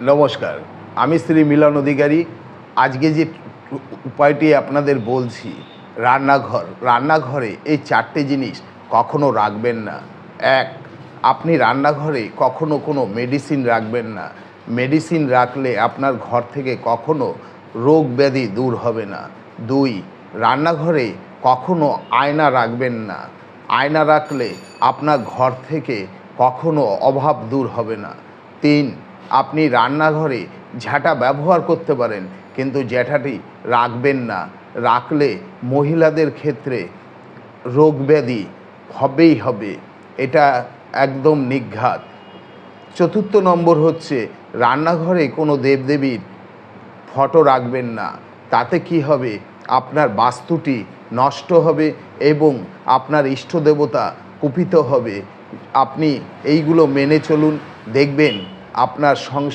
নমস্কার, আমি শ্রী মিলন অধিকারী। আজকে যে উপায়টি আপনাদের বলছি, রান্নাঘরে এই 4টে জিনিস কখনো রাখবেন না। 1, আপনি রান্নাঘরে কখনো কোনো মেডিসিন রাখবেন না। মেডিসিন রাখলে আপনার ঘর থেকে কখনো রোগ ব্যাধি দূর হবে না। 2, রান্নাঘরে কখনো আয়না রাখবেন না। আয়না রাখলে আপনার ঘর থেকে কখনো অভাব দূর হবে না। 3, আপনি রান্নাঘরে ঝাঁটা ব্যবহার করতে পারেন, কিন্তু ঝাঁটাটি রাখবেন না। রাখলে মহিলাদের ক্ষেত্রে রোগ ব্যাধি হবেই হবে, এটা একদম নিঘাত। 4 নম্বর হচ্ছে, রান্নাঘরে কোনো দেবদেবীর ফটো রাখবেন না। তাতে কি হবে, আপনার বাস্তুটি নষ্ট হবে এবং আপনার ইষ্টদেবতা কুপিত হবে। আপনি এইগুলো মেনে চলুন, দেখবেন আপনার সংসার